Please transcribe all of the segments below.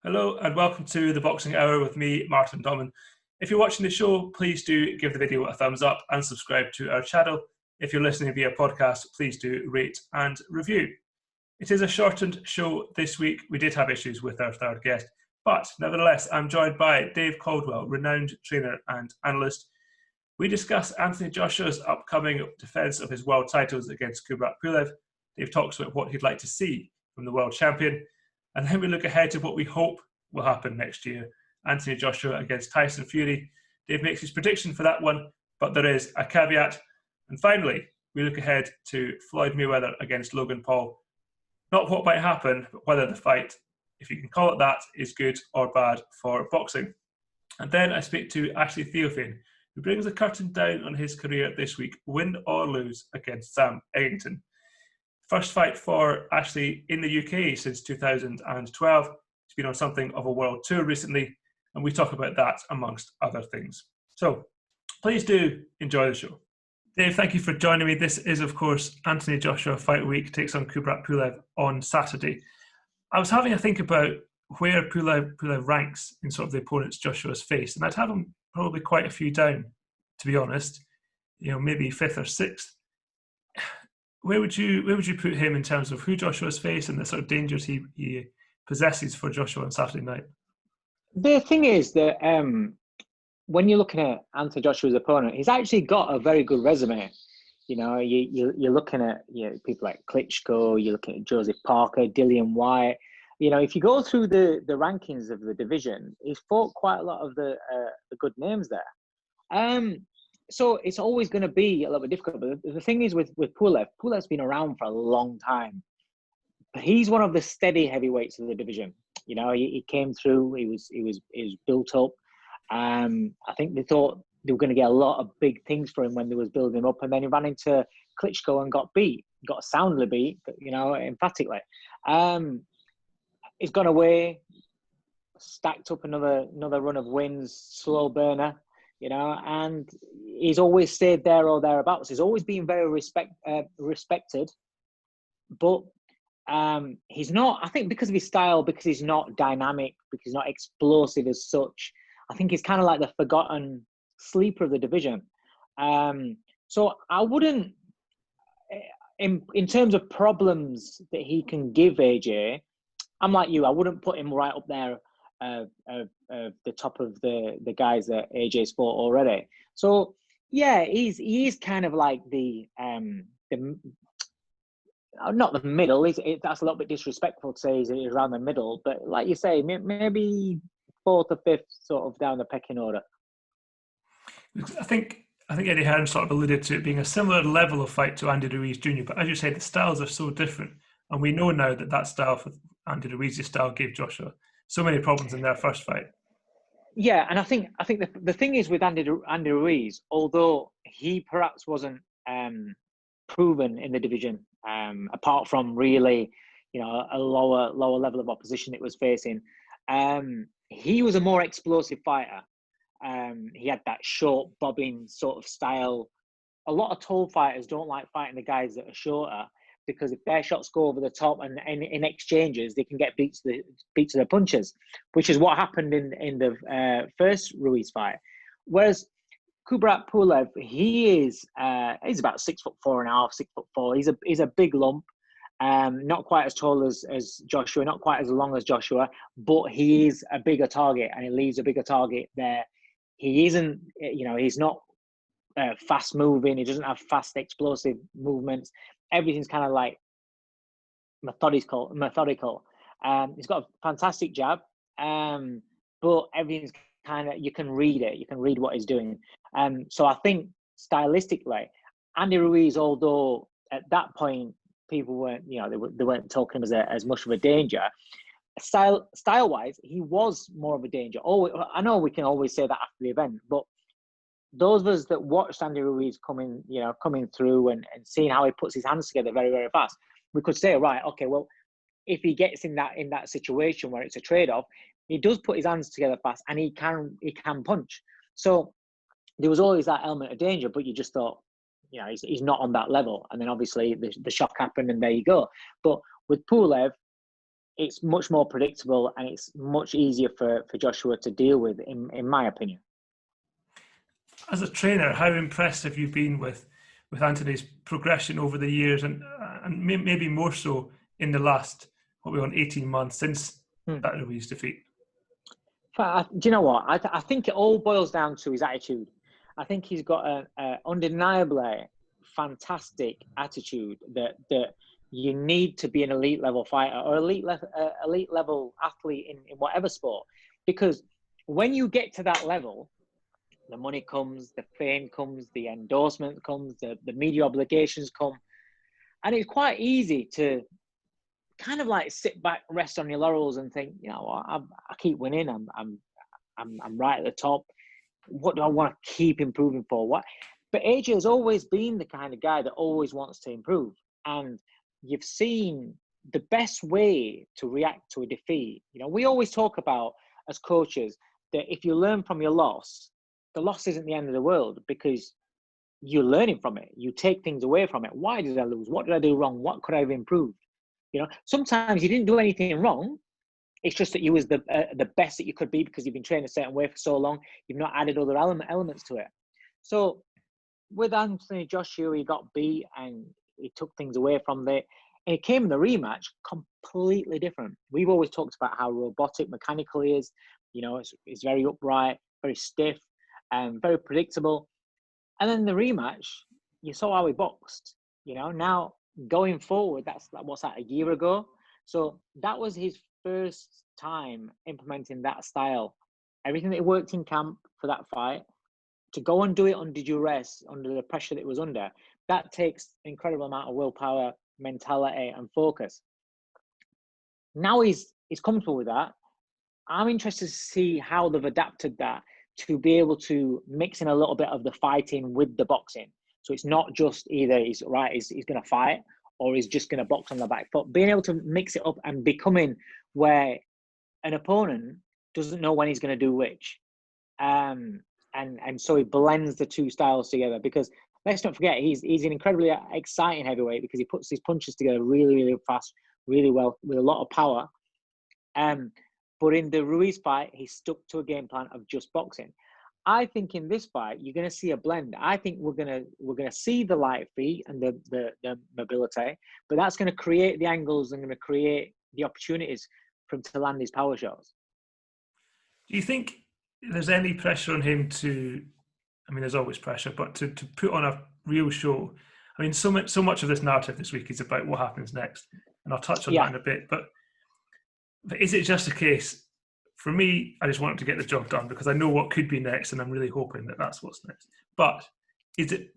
Hello and welcome to the Boxing Hour with me, Martin Domin. If you're watching the show, please do give the video a thumbs up and subscribe to our channel. If you're listening via podcast, please do rate and review. It is a shortened show this week. We did have issues with our third guest, but nevertheless, I'm joined by Dave Coldwell, renowned trainer and analyst. We discuss Anthony Joshua's upcoming defence of his world titles against Kubrat Pulev. Dave talks about what he'd like to see from the world champion. And then we look ahead to what we hope will happen next year. Anthony Joshua against Tyson Fury. Dave makes his prediction for that one, but there is a caveat. And finally, we look ahead to Floyd Mayweather against Logan Paul. Not what might happen, but whether the fight, if you can call it that, is good or bad for boxing. And then I speak to Ashley Theophane, who brings the curtain down on his career this week, win or lose against Sam Eggington. First fight for Ashley in the UK since 2012. He's been on something of a world tour recently, and we talk about that amongst other things. So please do enjoy the show. Dave, thank you for joining me. This is, of course, Anthony Joshua Fight Week takes on Kubrat Pulev on Saturday. I was having a think about where Pulev ranks in sort of the opponents Joshua's faced, and I'd have him probably quite a few down, to be honest. You know, maybe fifth or sixth. Where would you put him in terms of who Joshua's faced and the sort of dangers he possesses for Joshua on Saturday night? The thing is that when you're looking at Anthony Joshua's opponent, he's actually got a very good resume. You know, you're looking at people like Klitschko, you're looking at Joseph Parker, Dillian Whyte. You know, if you go through the rankings of the division, he's fought quite a lot of the good names there. So it's always going to be a little bit difficult. But the thing is with Pulev's been around for a long time. But he's one of the steady heavyweights of the division. You know, he came through. He was built up. I think they thought they were going to get a lot of big things for him when they was building him up, and then he ran into Klitschko and got soundly beat. You know, emphatically. He's gone away, stacked up another run of wins, slow burner. You know, and he's always stayed there or thereabouts. He's always been very respected, but he's not. I think because of his style, because he's not dynamic, because he's not explosive as such. I think he's kind of like the forgotten sleeper of the division. So I wouldn't, in terms of problems that he can give AJ. I'm like you. I wouldn't put him right up there. The top of the guys that AJ's fought already. So yeah, he's kind of like the not the middle. That's a little bit disrespectful to say he's around the middle, but like you say, maybe fourth or fifth sort of down the pecking order. I think Eddie Hearn sort of alluded to it being a similar level of fight to Andy Ruiz Jr. But as you say, the styles are so different, and we know now that style for Andy Ruiz's style gave Joshua so many problems in their first fight. Yeah, and I think the thing is with Andy Ruiz, although he perhaps wasn't proven in the division, apart from really, a lower level of opposition it was facing, he was a more explosive fighter. He had that short bobbing sort of style. A lot of tall fighters don't like fighting the guys that are shorter, because if their shots go over the top and in exchanges, they can get beat to the punches, which is what happened in the first Ruiz fight. Whereas Kubrat Pulev, he's about 6'4.5", 6'4". He's a big lump, not quite as tall as Joshua, not quite as long as Joshua, but he is a bigger target, and he leaves a bigger target there. He isn't, he's not fast moving. He doesn't have fast explosive movements. Everything's kind of like methodical. He's got a fantastic jab, but everything's kind of, you can read it. You can read what he's doing. So I think stylistically, Andy Ruiz, although at that point people weren't, they weren't talking him as much of a danger. Style-wise, he was more of a danger. Oh, I know we can always say that after the event, but those of us that watched Andy Ruiz coming through and seeing how he puts his hands together very, very fast, we could say, right, okay, well, if he gets in that situation where it's a trade-off, he does put his hands together fast, and he can punch. So there was always that element of danger, but you just thought, he's not on that level. And then obviously the shock happened, and there you go. But with Pulev, it's much more predictable and it's much easier for Joshua to deal with, in my opinion. As a trainer, how impressed have you been with Anthony's progression over the years, and maybe more so in the last, 18 months since that Ruiz defeat? Do you know what? I think it all boils down to his attitude. I think he's got an undeniably fantastic attitude that you need to be an elite level fighter or elite level athlete in whatever sport. Because when you get to that level, the money comes, the fame comes, the endorsement comes, the media obligations come. And it's quite easy to kind of like sit back, rest on your laurels and think, you know what, I keep winning. I'm right at the top. What do I want to keep improving for? What? But AJ has always been the kind of guy that always wants to improve. And you've seen the best way to react to a defeat. You know, we always talk about, as coaches, that if you learn from your loss, the loss isn't the end of the world, because you're learning from it. You take things away from it. Why did I lose? What did I do wrong? What could I have improved? You know, sometimes you didn't do anything wrong. It's just that you was the best that you could be because you've been trained a certain way for so long. You've not added other elements to it. So with Anthony Joshua, he got beat and he took things away from it. And it came in the rematch completely different. We've always talked about how robotic, mechanical he is. You know, it's very upright, very stiff, and very predictable. And then the rematch, you saw how he boxed. You know, now going forward, what's that, a year ago? So that was his first time implementing that style. Everything that worked in camp for that fight, to go and do it under duress, under the pressure that it was under, that takes an incredible amount of willpower, mentality, and focus. Now he's comfortable with that. I'm interested to see how they've adapted that to be able to mix in a little bit of the fighting with the boxing. So it's not just either he's going to fight or he's just going to box on the back foot. Being able to mix it up and becoming where an opponent doesn't know when he's going to do which. And so he blends the two styles together, because let's not forget, he's an incredibly exciting heavyweight because he puts his punches together really, really fast, really well, with a lot of power. But in the Ruiz fight, he stuck to a game plan of just boxing. I think in this fight, you're going to see a blend. I think we're going to see the light feet and the mobility, but that's going to create the angles and going to create the opportunities for him to land his power shots. Do you think there's any pressure on him to, I mean, there's always pressure, but to put on a real show? I mean, so much of this narrative this week is about what happens next, and I'll touch on that in a bit, but is it just a case, for me, I just want him to get the job done because I know what could be next, and I'm really hoping that that's what's next. But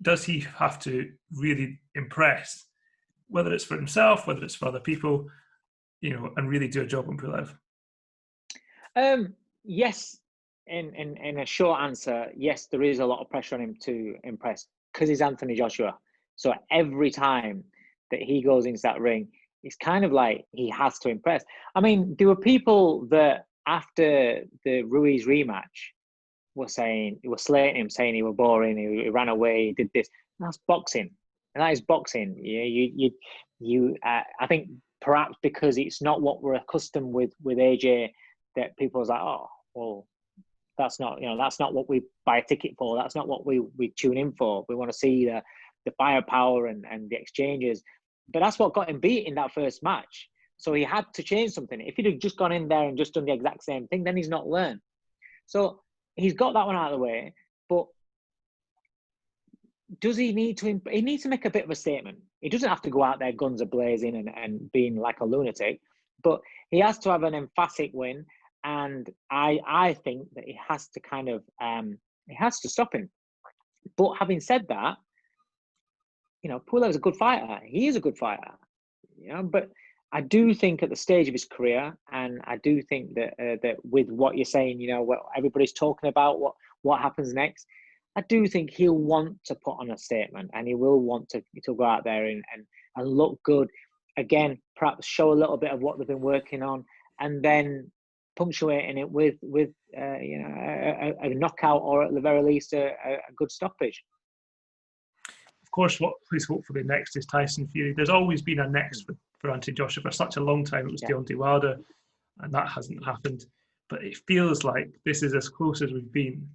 does he have to really impress, whether it's for himself, whether it's for other people, you know, and really do a job on Pulev? Yes, in a short answer, yes, there is a lot of pressure on him to impress because he's Anthony Joshua. So every time that he goes into that ring, it's kind of like he has to impress. I mean, there were people that after the Ruiz rematch were slating him, saying he was boring, he ran away, he did this. That's boxing, and that is boxing. I think perhaps because it's not what we're accustomed with AJ, that people are like, oh, well, that's not what we buy a ticket for. That's not what we tune in for. We want to see the firepower and the exchanges. But that's what got him beat in that first match. So he had to change something. If he'd have just gone in there and just done the exact same thing, then he's not learned. So he's got that one out of the way. But does he need to? He needs to make a bit of a statement. He doesn't have to go out there guns a blazing and being like a lunatic, but he has to have an emphatic win. And I think that he has to kind of he has to stop him. But having said that, you know, Pulev's a good fighter. He is a good fighter, you know. But I do think at the stage of his career, and I do think that that with what you're saying, you know, what everybody's talking about, what happens next, I do think he'll want to put on a statement, and he will want to go out there and look good. Again, perhaps show a little bit of what they've been working on, and then punctuating it with you know, a knockout, or at the very least a good stoppage. Of course, what is hopefully next is Tyson Fury. There's always been a next for Anthony Joshua for such a long time. It was Yeah. Deontay Wilder, and that hasn't happened. But it feels like this is as close as we've been.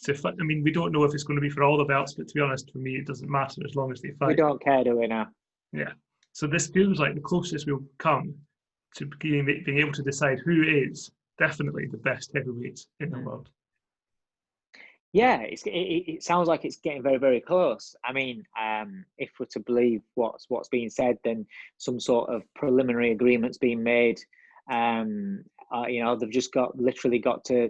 I mean, we don't know if it's going to be for all the belts, but to be honest, for me, it doesn't matter as long as they fight. We don't care, do we now? Yeah. So this feels like the closest we'll come to being able to decide who is definitely the best heavyweight in the world. Yeah, it sounds like it's getting very, very close. I mean, if we're to believe what's being said, then some sort of preliminary agreements being made. They've just literally got to,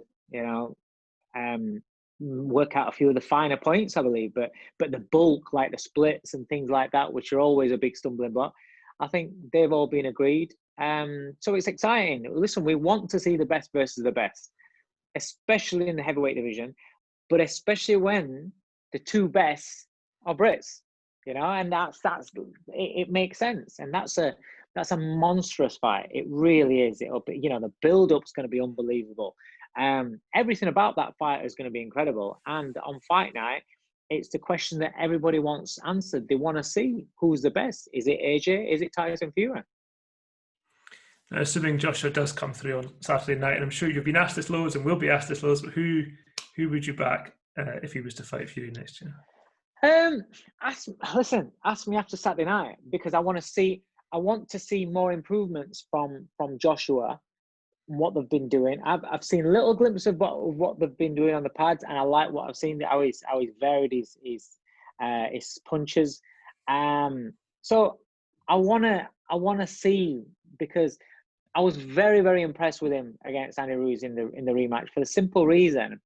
work out a few of the finer points, I believe. But the bulk, like the splits and things like that, which are always a big stumbling block, I think they've all been agreed. So it's exciting. Listen, we want to see the best versus the best, especially in the heavyweight division. But especially when the two best are Brits, and that's it makes sense, and that's a monstrous fight. It really is. It'll be, the build-up's going to be unbelievable. Everything about that fight is going to be incredible. And on fight night, it's the question that everybody wants answered. They want to see who's the best. Is it AJ? Is it Tyson Fury? Now, assuming Joshua does come through on Saturday night, and I'm sure you've been asked this loads and will be asked this loads, but who would you back if he was to fight Fury next year? Ask me after Saturday night, because I want to see more improvements from Joshua and what they've been doing. I've seen little glimpses of what they've been doing on the pads, and I like what I've seen. How he's varied his punches. So I wanna see, because I was very, very impressed with him against Andy Ruiz in the rematch, for the simple reason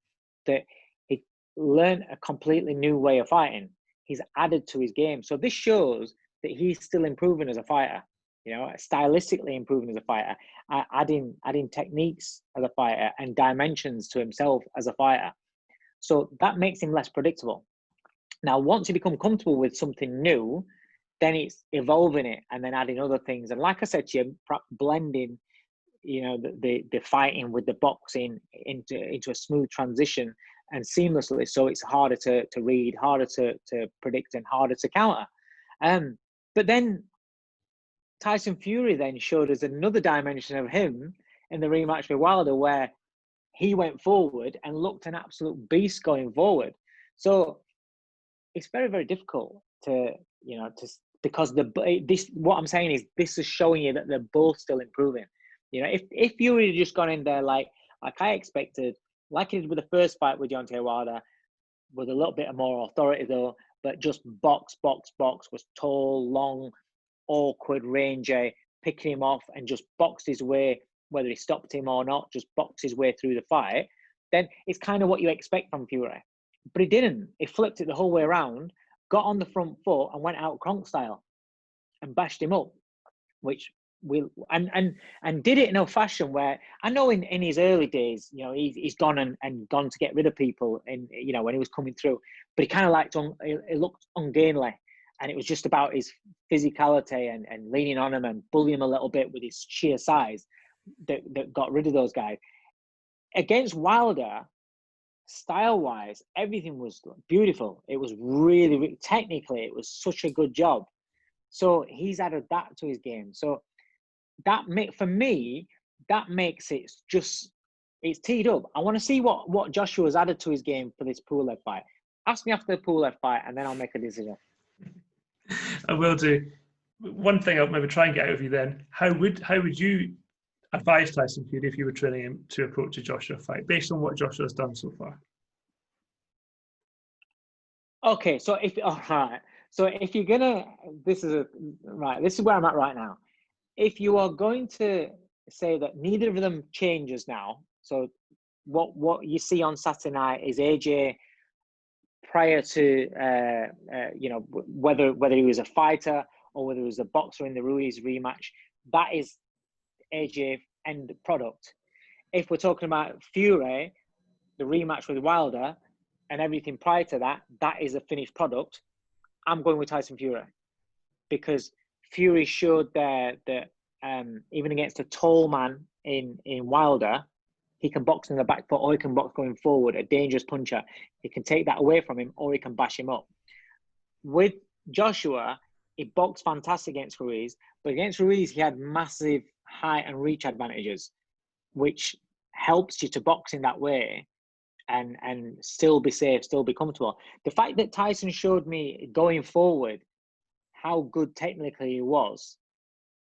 that he learned a completely new way of fighting. He's added to his game. So this shows that he's still improving as a fighter, stylistically improving as a fighter, adding techniques as a fighter and dimensions to himself as a fighter. So that makes him less predictable. Now, once you become comfortable with something new, then it's evolving it and then adding other things. And like I said to you, blending, the fighting with the boxing into a smooth transition and seamlessly, so it's harder to read, harder to predict, and harder to counter. But then Tyson Fury then showed us another dimension of him in the rematch with Wilder, where he went forward and looked an absolute beast going forward. So it's very, very difficult because what I'm saying is, this is showing you that they're both still improving. If Fury had just gone in there like I expected, like he did with the first fight with Deontay Wilder, with a little bit more authority though, but just box, was tall, long, awkward, rangy, picking him off and just boxed his way, whether he stopped him or not, just boxed his way through the fight, then it's kind of what you expect from Fury. But he didn't. He flipped it the whole way around, got on the front foot and went out Kronk style and bashed him up, which and did it in a fashion where, I know in his early days, he's gone and gone to get rid of people, and when he was coming through, but he kind of it looked ungainly, and it was just about his physicality and leaning on him and bullying him a little bit with his sheer size that got rid of those guys. Against Wilder, style-wise, everything was beautiful. It was really, technically, it was such a good job. So he's added that to his game. So for me, that makes it it's teed up. I want to see what Joshua's added to his game for this Pulev fight. Ask me after the Pulev fight, and then I'll make a decision. I will do. One thing I'll maybe try and get out of you then: how would you advise Tyson Fury if you were training him to approach a Joshua fight, based on what Joshua's done so far? Okay, so if you're gonna, this is where I'm at right now. If you are going to say that neither of them changes now, so what you see on Saturday night is AJ prior to whether he was a fighter or whether he was a boxer in the Ruiz rematch, that is AJ end product. If we're talking about Fury, the rematch with Wilder and everything prior to that, that is a finished product. I'm going with Tyson Fury, because Fury showed there that even against a tall man in Wilder, he can box in the back foot, or he can box going forward, a dangerous puncher. He can take that away from him, or he can bash him up. With Joshua, he boxed fantastic against Ruiz, But against Ruiz, he had massive height and reach advantages, which helps you to box in that way and still be safe, still be comfortable. The fact that Tyson showed me going forward how good technically he was,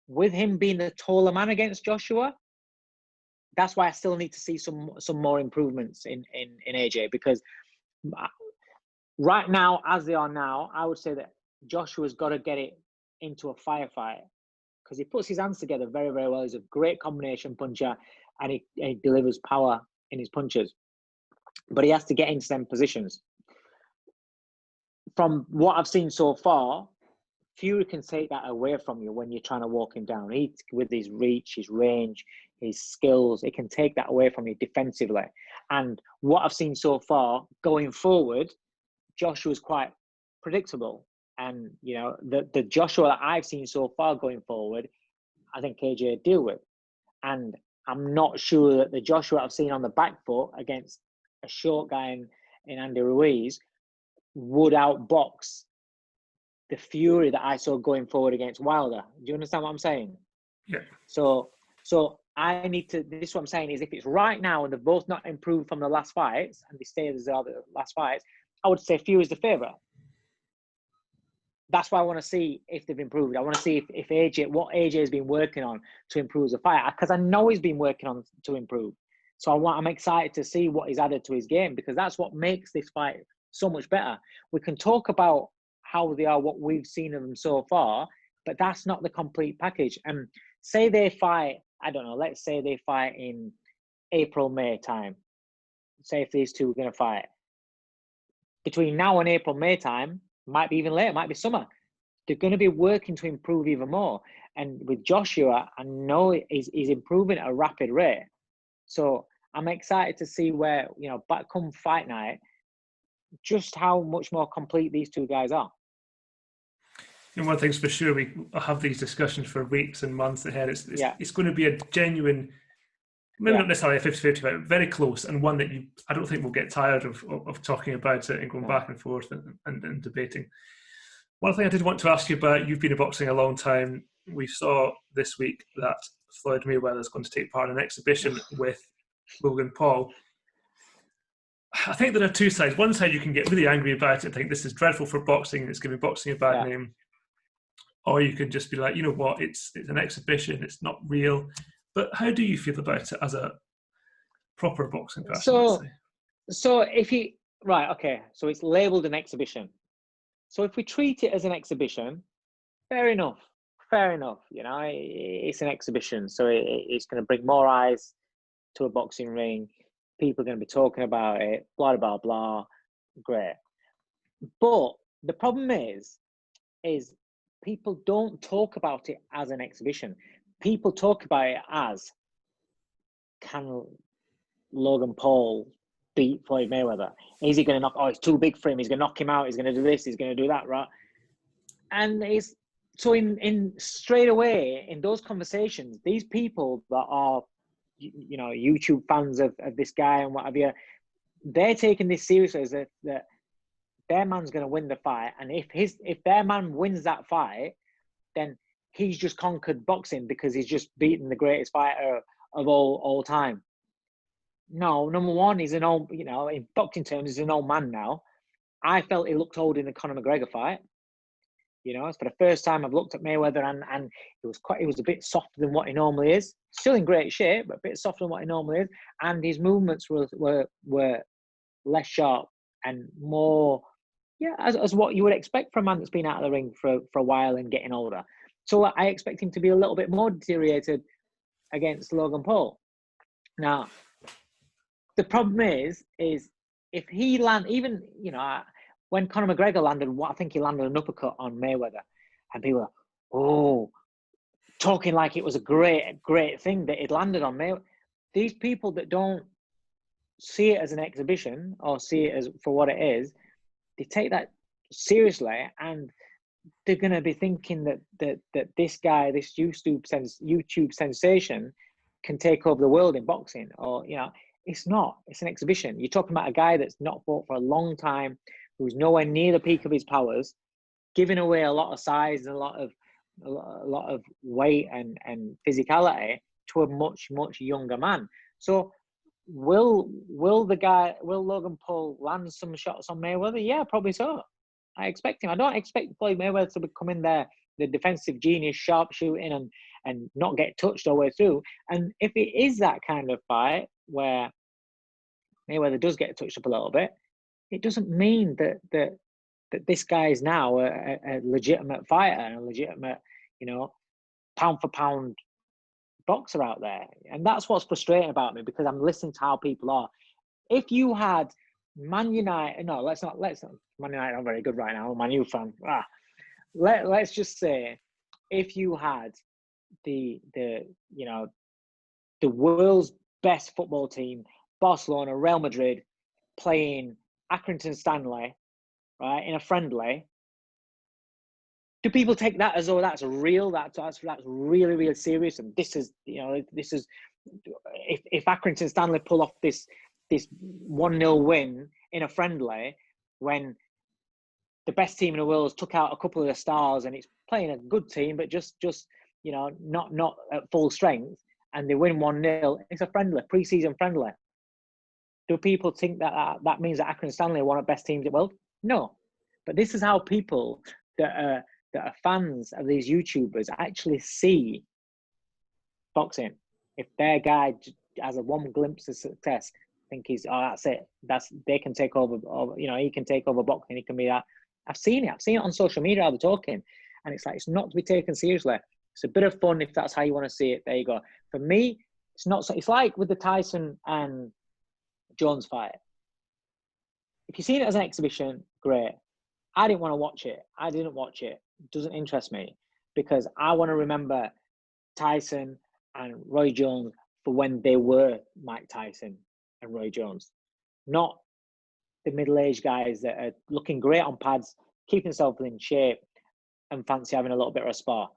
with him being the taller man against Joshua, that's why I still need to see some more improvements in AJ, because right now, as they are now, I would say that Joshua's got to get it into a firefight, because he puts his hands together very, very well. He's a great combination puncher, and he delivers power in his punches. But he has to get into them positions. From what I've seen so far, Fury can take that away from you when you're trying to walk him down. He, with his reach, his range, his skills, it can take that away from you defensively. And what I've seen so far, going forward, Joshua's quite predictable. And, you know, the Joshua that I've seen so far going forward, I think KJ deal with. And I'm not sure that the Joshua I've seen on the back foot against a short guy in Andy Ruiz would outbox the Fury that I saw going forward against Wilder. Do you understand what I'm saying? Yeah. So I need to, this is what I'm saying is, if it's right now and they've both not improved from the last fights and they stay as they are the last fights, I would say Fury's the favourite. That's why I want to see if they've improved. I want to see if AJ, what AJ has been working on to improve as a fighter, because I know he's been working on to improve. So I'm excited to see what he's added to his game, because that's what makes this fight so much better. We can talk about how they are, what we've seen of them so far, but that's not the complete package. And say they fight, I don't know, let's say they fight in April, May time. Say if these two are going to fight. Between now and April, May time, might be even later, might be summer, they're going to be working to improve even more. And with Joshua, I know he's improving at a rapid rate. So I'm excited to see where, you know, back come fight night, just how much more complete these two guys are. And one thing's for sure, we have these discussions for weeks and months ahead. It's going to be a genuine, maybe not necessarily a 50-50, but very close, and one that I don't think we'll get tired of talking about it and going back and forth and debating. One thing I did want to ask you about, you've been in boxing a long time. We saw this week that Floyd Mayweather is going to take part in an exhibition with Logan Paul. I think there are two sides. One side, you can get really angry about it, think this is dreadful for boxing, it's giving boxing a bad name. Or you can just be like, you know what, it's an exhibition, it's not real. But how do you feel about it as a proper boxing person? So if you, right, okay, so it's labelled an exhibition. So if we treat it as an exhibition, fair enough, you know, it's an exhibition. So it's going to bring more eyes to a boxing ring. People are going to be talking about it, blah, blah, blah, great. But the problem is people don't talk about it as an exhibition. People talk about it as, can Logan Paul beat Floyd Mayweather? Is he going to knock, oh, it's too big for him, he's going to knock him out, he's going to do this, he's going to do that, right? And it's, so in straight away, in those conversations, these people that are, you know, YouTube fans of this guy and what have you, they're taking this seriously as that their man's going to win the fight. And if their man wins that fight, then he's just conquered boxing because he's just beaten the greatest fighter of all time. No, number one, he's an old, you know, in boxing terms, he's an old man now. I felt he looked old in the Conor McGregor fight. You know, it's for the first time I've looked at Mayweather and it was a bit softer than what he normally is. Still in great shape, but a bit softer than what he normally is. And his movements were less sharp and more, as what you would expect from a man that's been out of the ring for a while and getting older. So I expect him to be a little bit more deteriorated against Logan Paul. Now, the problem is if he even, you know, when Conor McGregor landed, I think he landed an uppercut on Mayweather, and people were, talking like it was a great thing that it landed on Mayweather. These people that don't see it as an exhibition or see it as for what it is, they take that seriously, and they're going to be thinking that this guy, this YouTube sensation, can take over the world in boxing. Or, you know, it's not. It's an exhibition. You're talking about a guy that's not fought for a long time, who's nowhere near the peak of his powers, giving away a lot of size and a lot of a lot of weight and physicality to a much younger man. So will Logan Paul land some shots on Mayweather? Yeah, probably so. I expect him. I don't expect Floyd Mayweather to come in there, the defensive genius, sharpshooting and not get touched all the way through. And if it is that kind of fight where Mayweather does get touched up a little bit, it doesn't mean that this guy is now a legitimate fighter and a legitimate, pound for pound boxer out there. And that's what's frustrating about me, because I'm listening to how people are. If you had Man United, no, let's not. Man United are very good right now. I'm a Man U fan. Let's just say, if you had the world's best football team, Barcelona, Real Madrid, playing Accrington Stanley, right, in a friendly, do people take that as though that's real? That's really, really serious. And this is if Accrington Stanley pull off this 1-0 win in a friendly, when the best team in the world took out a couple of the stars and it's playing a good team, but just not at full strength, and they win 1-0, it's a friendly, pre-season friendly. Do people think that means that Accrington Stanley are one of the best teams in the world? No. But this is how people that are fans of these YouTubers actually see boxing. If their guy has a one glimpse of success, think that's it. They can take over. He can take over boxing. He can be that. I've seen it on social media. I've been talking, and it's like, it's not to be taken seriously. It's a bit of fun if that's how you want to see it. There you go. For me, it's not. It's like with the Tyson and Jones fight. If you've seen it as an exhibition, great. I didn't want to watch it. I didn't watch it. It doesn't interest me, because I want to remember Tyson and Roy Jones for when they were Mike Tyson and Roy Jones, not the middle-aged guys that are looking great on pads, keeping themselves in shape, and fancy having a little bit of a spar.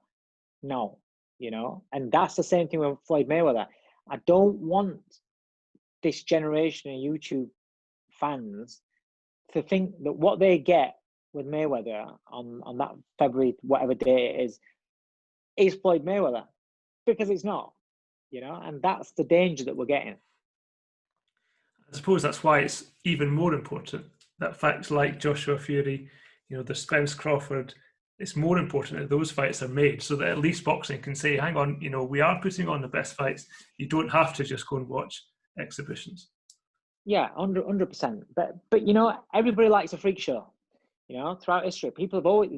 No, and that's the same thing with Floyd Mayweather. I don't want this generation of YouTube fans to think that what they get with Mayweather on that February, whatever day it is Floyd Mayweather, because it's not, and that's the danger that we're getting. I suppose that's why it's even more important that fights like Joshua Fury, the Spence Crawford, it's more important that those fights are made, so that at least boxing can say, hang on, we are putting on the best fights. You don't have to just go and watch exhibitions. Yeah, 100%. But everybody likes a freak show. Throughout history, people have always,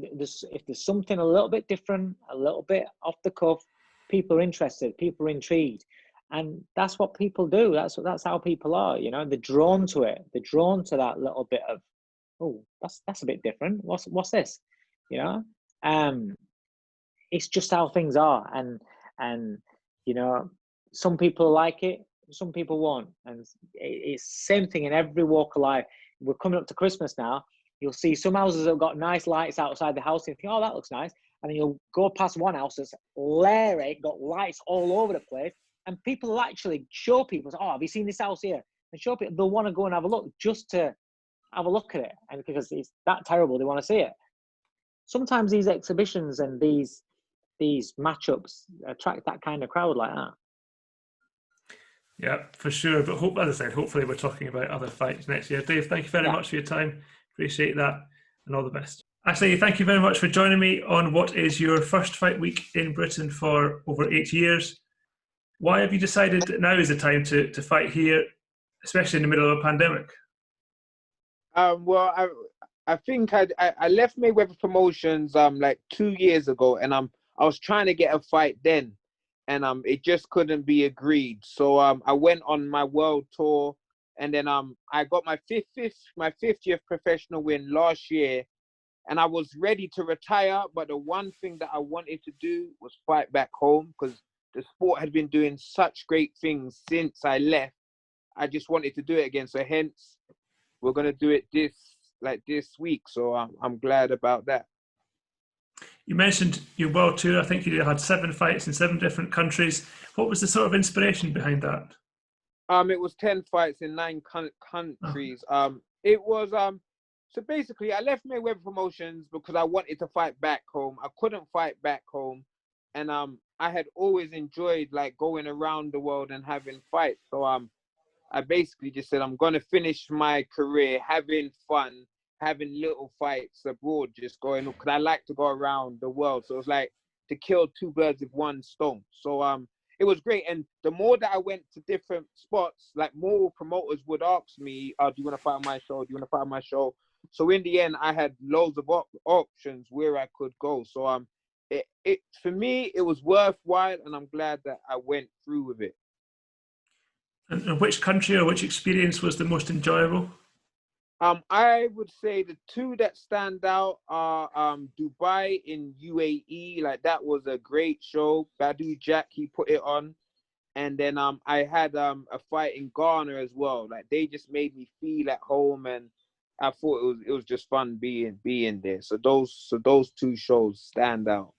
if there's something a little bit different, a little bit off the cuff, people are interested, people are intrigued. And that's what people do. That's how people are, they're drawn to it. They're drawn to that little bit of, oh, that's a bit different. What's this? It's just how things are. And some people like it, some people won't. And it's same thing in every walk of life. We're coming up to Christmas now. You'll see some houses that have got nice lights outside the house and you think, oh, that looks nice. And then you'll go past one house that's glary, got lights all over the place. And people will actually show people, oh, have you seen this house here? And show people, they'll want to go and have a look just to have a look at it. And because it's that terrible, they want to see it. Sometimes these exhibitions and these matchups attract that kind of crowd like that. Yeah, for sure. But as I said, hopefully we're talking about other fights next year. Dave, thank you very much for your time. Appreciate that, and all the best. Ashley, thank you very much for joining me on what is your first fight week in Britain for over 8 years. Why have you decided that now is the time to fight here, especially in the middle of a pandemic? Well, I think I left Mayweather Promotions like 2 years ago, and I was trying to get a fight then, and it just couldn't be agreed. So I went on my world tour, and then I got my 50th professional win last year, and I was ready to retire. But the one thing that I wanted to do was fight back home, because the sport had been doing such great things since I left. I just wanted to do it again. So hence, we're gonna do it this week. So I'm glad about that. You mentioned your world tour. I think you had 7 fights in 7 different countries. What was the sort of inspiration behind that? It was 10 fights in 9 countries. It was So basically, I left Mayweather Promotions because I wanted to fight back home. I couldn't fight back home, and I had always enjoyed like going around the world and having fights. So I basically just said I'm gonna finish my career having fun, having little fights abroad, just going because I like to go around the world. So it's like to kill two birds with one stone. So it was great. And the more that I went to different spots, like more promoters would ask me, do you want to fight on my show? Do you want to fight on my show? So in the end, I had loads of options where I could go. So it for me, it was worthwhile, and I'm glad that I went through with it. And which country or which experience was the most enjoyable? I would say the two that stand out are Dubai in UAE. Like that was a great show. Badu Jack, he put it on. And then I had a fight in Ghana as well. Like they just made me feel at home, and I thought it was just fun being there. So those two shows stand out.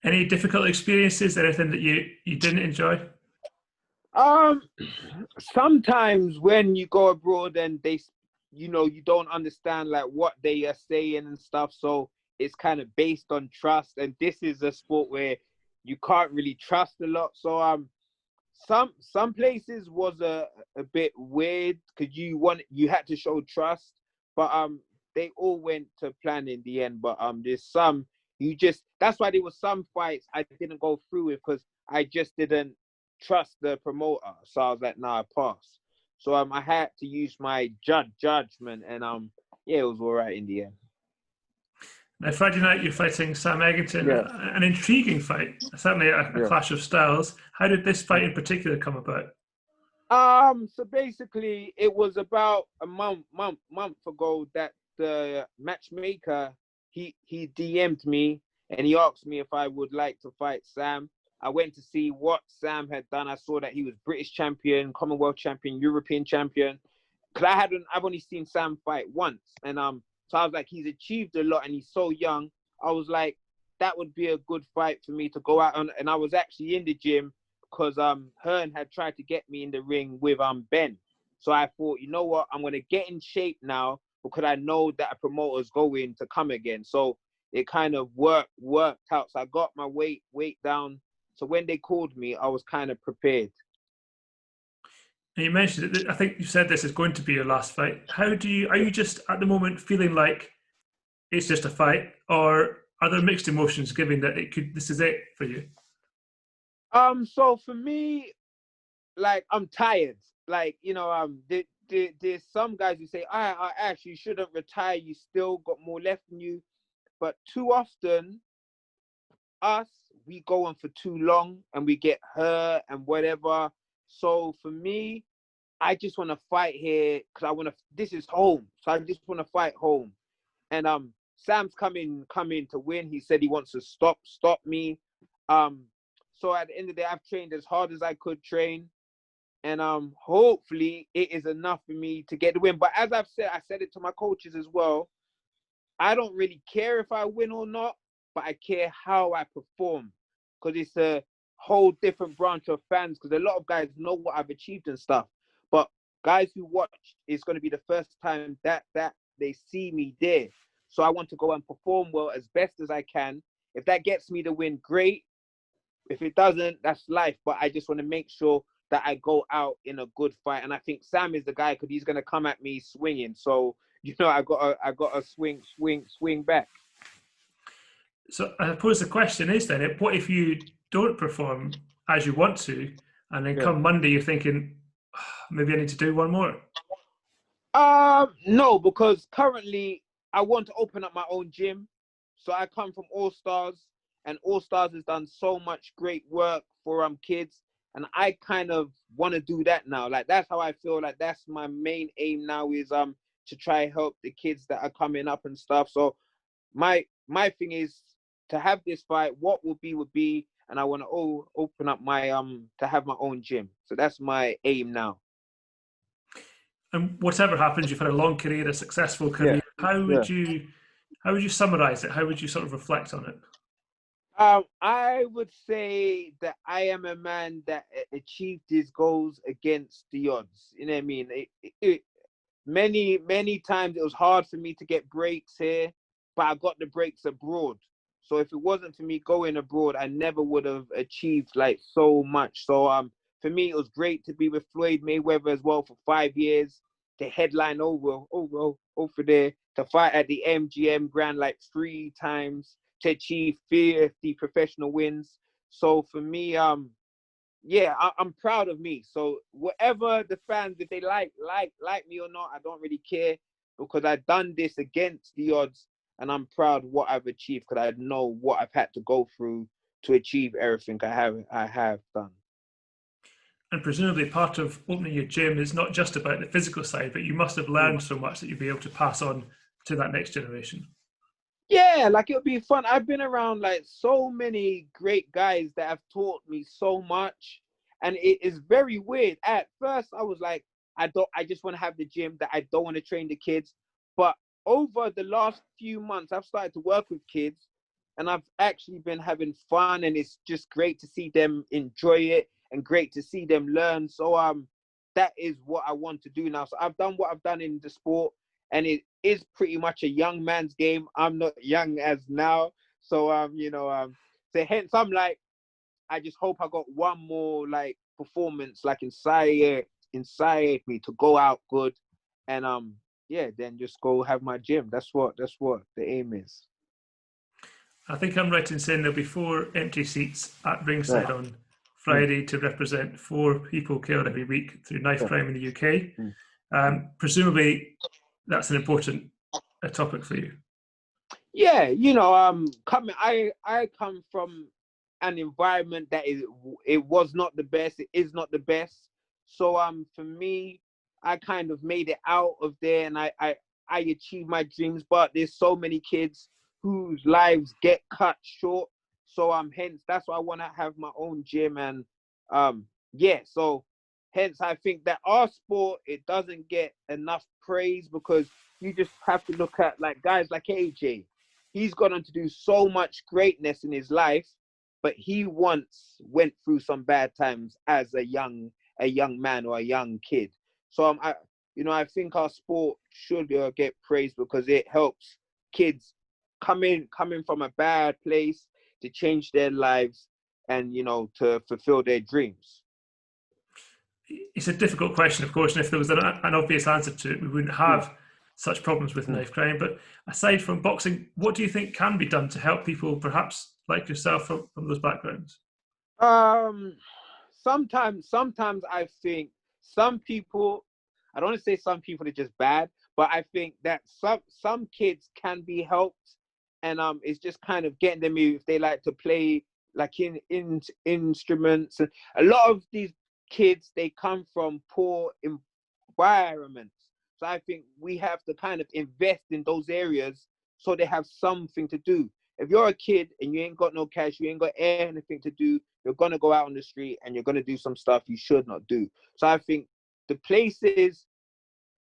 Any difficult experiences? Anything that you didn't enjoy? Sometimes when you go abroad and you don't understand like what they are saying and stuff. So it's kind of based on trust. And this is a sport where you can't really trust a lot. So some places was a bit weird because you had to show trust, but they all went to plan in the end. But there's some that's why there was some fights I didn't go through with because I just didn't trust the promoter. So I was like, nah, I pass. So I had to use my judgment, and yeah, it was all right in the end. Now, Friday night, you're fighting Sam Eggington, an intriguing fight, certainly a clash of styles. How did this fight in particular come about? So basically, it was about a month ago that the matchmaker he DM'd me and he asked me if I would like to fight Sam. I went to see what Sam had done. I saw that he was British champion, Commonwealth champion, European champion. Cause I've only seen Sam fight once, and so I was like, he's achieved a lot, and he's so young. I was like, that would be a good fight for me to go out on. And I was actually in the gym because Hearn had tried to get me in the ring with Ben. So I thought, you know what, I'm gonna get in shape now because I know that a promoter's going to come again. So it kind of worked out. So I got my weight down. So when they called me, I was kind of prepared. And you mentioned it, I think you said this is going to be your last fight. Are you just at the moment feeling like it's just a fight, or are there mixed emotions given that this is it for you? So for me, like I'm tired. Like, there's some guys who say, I actually shouldn't retire, you still got more left in you. But too often, we go on for too long and we get hurt and whatever. So for me, I just want to fight here because this is home. So I just want to fight home. And Sam's coming to win. He said he wants to stop me. So at the end of the day, I've trained as hard as I could train. And hopefully it is enough for me to get the win. But as I said it to my coaches as well, I don't really care if I win or not, but I care how I perform because it's a whole different branch of fans because a lot of guys know what I've achieved and stuff. But guys who watch, it's going to be the first time that they see me there. So I want to go and perform well as best as I can. If that gets me the win, great. If it doesn't, that's life. But I just want to make sure that I go out in a good fight. And I think Sam is the guy because he's going to come at me swinging. So, I got to swing back. So I suppose the question is then, what if you don't perform as you want to, and then come Monday you're thinking, maybe I need to do one more? No, because currently I want to open up my own gym. So I come from All Stars, and All Stars has done so much great work for kids, and I kind of want to do that now. Like that's how I feel. Like that's my main aim now is to try help the kids that are coming up and stuff. So my thing is to have this fight. What will be, and I want to open up my to have my own gym. So that's my aim now. And whatever happens, you've had a long career, a successful career. How would you summarize it? How would you sort of reflect on it? I would say that I am a man that achieved his goals against the odds. You know what I mean? many times it was hard for me to get breaks here, but I got the breaks abroad. So if it wasn't for me going abroad, I never would have achieved like so much. So for me, it was great to be with Floyd Mayweather as well for 5 years. To headline over there, to fight at the MGM Grand like 3 times, to achieve 50 professional wins. So for me, yeah, I'm proud of me. So whatever the fans, if they like me or not, I don't really care, because I've done this against the odds, and I'm proud of what I've achieved, because I know what I've had to go through to achieve everything I have done. And presumably part of opening your gym is not just about the physical side, but you must have learned so much that you'll be able to pass on to that next generation. Yeah, like it'll be fun. I've been around like so many great guys that have taught me so much, and it is very weird. At first, I was like, I just want to have the gym, that I don't want to train the kids. But over the last few months, I've started to work with kids, and I've actually been having fun, and it's just great to see them enjoy it and great to see them learn. So that is what I want to do now. So I've done what I've done in the sport, and it is pretty much a young man's game. I'm not young as now, so so hence I'm like, I just hope I got one more like performance like inside me to go out good, and yeah, then just go have my gym. That's what the aim is. I think I'm right in saying there'll be 4 empty seats at ringside on Friday to represent 4 people killed every week through knife crime in the UK. Presumably that's an important topic for you. Yeah, I come from an environment that it was not the best, it is not the best. So for me, I kind of made it out of there, and I achieved my dreams, but there's so many kids whose lives get cut short. So hence that's why I want to have my own gym, and yeah, so hence I think that our sport, it doesn't get enough praise, because you just have to look at like guys like AJ. He's gone on to do so much greatness in his life, but he once went through some bad times as a young man or a young kid. So I think our sport should get praised, because it helps kids coming from a bad place to change their lives, and to fulfill their dreams. It's a difficult question, of course, and if there was an obvious answer to it, we wouldn't have such problems with knife crime. But aside from boxing, what do you think can be done to help people, perhaps like yourself, from those backgrounds? Sometimes I think some people, I don't want to say some people are just bad, but I think that some kids can be helped, and it's just kind of getting them, if they like to play like in instruments. And a lot of these kids, they come from poor environments. So I think we have to kind of invest in those areas so they have something to do. If you're a kid and you ain't got no cash, you ain't got anything to do, you're going to go out on the street and you're going to do some stuff you should not do. So I think the places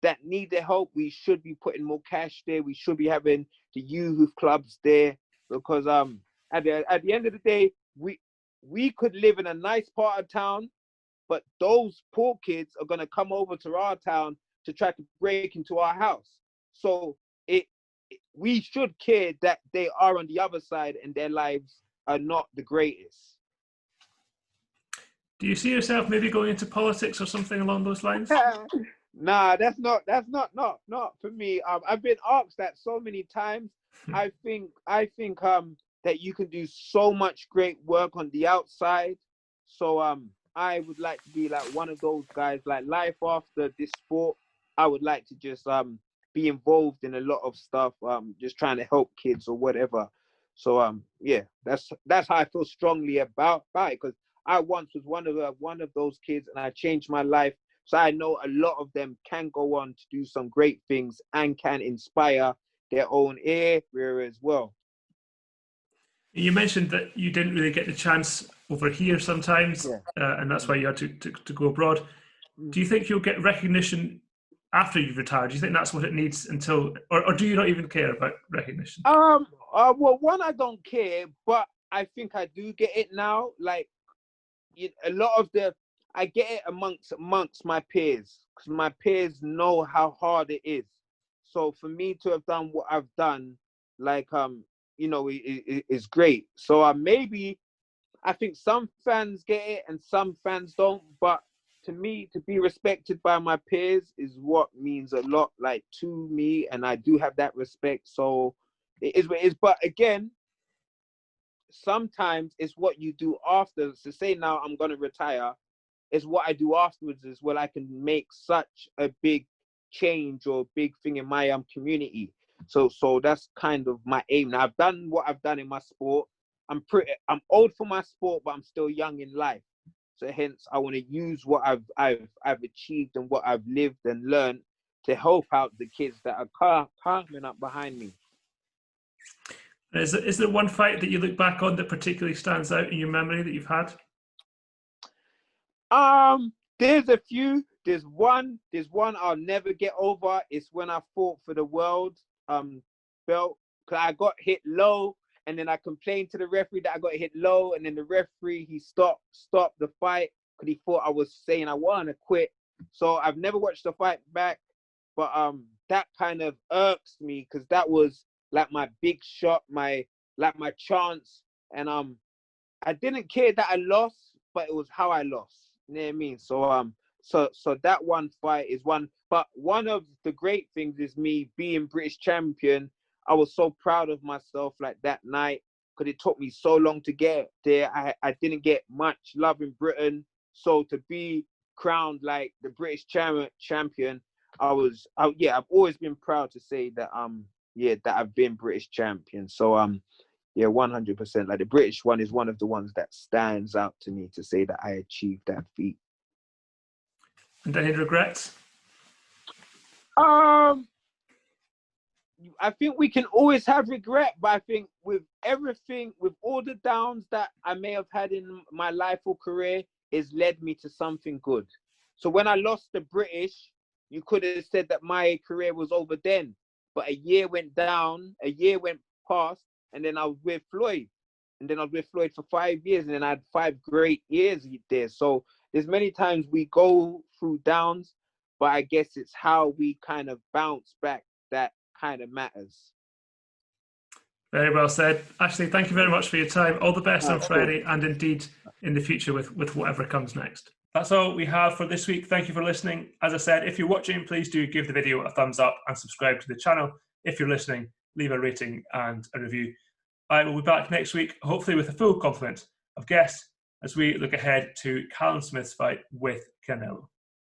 that need the help, we should be putting more cash there. We should be having the youth clubs there, because at the end of the day, we could live in a nice part of town, but those poor kids are going to come over to our town to try to break into our house. So we should care that they are on the other side and their lives are not the greatest. Do you see yourself maybe going into politics or something along those lines? Nah, that's not for me. I've been asked that so many times. I think that you can do so much great work on the outside. So I would like to be like one of those guys, like life after this sport. I would like to just be involved in a lot of stuff, just trying to help kids or whatever. So yeah, that's how I feel strongly about it, because I once was one of those kids, and I changed my life. So I know a lot of them can go on to do some great things and can inspire their own area as well. You mentioned that you didn't really get the chance over here sometimes, and that's why you had to go abroad. Do you think you'll get recognition after you've retired? Do you think that's what it needs until, or do you not even care about recognition? Well, one, I don't care, but I think I do get it now. Like a lot of I get it amongst my peers, because my peers know how hard it is. So for me to have done what I've done, like, you know, is great. So maybe I think some fans get it and some fans don't. But to me, to be respected by my peers is what means a lot, like, to me, and I do have that respect. So it is what it is. But again, sometimes it's what you do after. So say now I'm gonna retire, it's what I do afterwards is well, I can make such a big change or big thing in my community. So that's kind of my aim. Now I've done what I've done in my sport. I'm old for my sport, but I'm still young in life. So hence I want to use what I've achieved and what I've lived and learned to help out the kids that are coming up behind me. Is there one fight that you look back on that particularly stands out in your memory that you've had? There's a few. There's one I'll never get over. It's when I fought for the world belt. Cause I got hit low, and then I complained to the referee that I got hit low, and then the referee he stopped the fight because he thought I was saying I want to quit. So I've never watched the fight back, but that kind of irks me because that was like my big shot, my chance, and I didn't care that I lost, but it was how I lost. You know what I mean? So that one fight is one. But one of the great things is me being British champion. I was so proud of myself like that night because it took me so long to get there. I didn't get much love in Britain. So to be crowned like the British champion, I've always been proud to say that that I've been British champion. So 100%. Like the British one is one of the ones that stands out to me to say that I achieved that feat. And any regrets? I think we can always have regret, but I think with everything, with all the downs that I may have had in my life or career, it's led me to something good. So when I lost the British, you could have said that my career was over then, but a year went down, a year went past, and then I was with Floyd. And then I was with Floyd for 5 years, and then I had 5 great years there. So there's many times we go through downs, but I guess it's how we kind of bounce back that kind of matters. Very well said. Ashley, thank you very much for your time. All the best on Friday and indeed in the future with whatever comes next. That's all we have for this week. Thank you for listening. As I said, if you're watching, please do give the video a thumbs up and subscribe to the channel. If you're listening, leave a rating and a review. I will be back next week, hopefully with a full complement of guests as we look ahead to Callum Smith's fight with Canelo.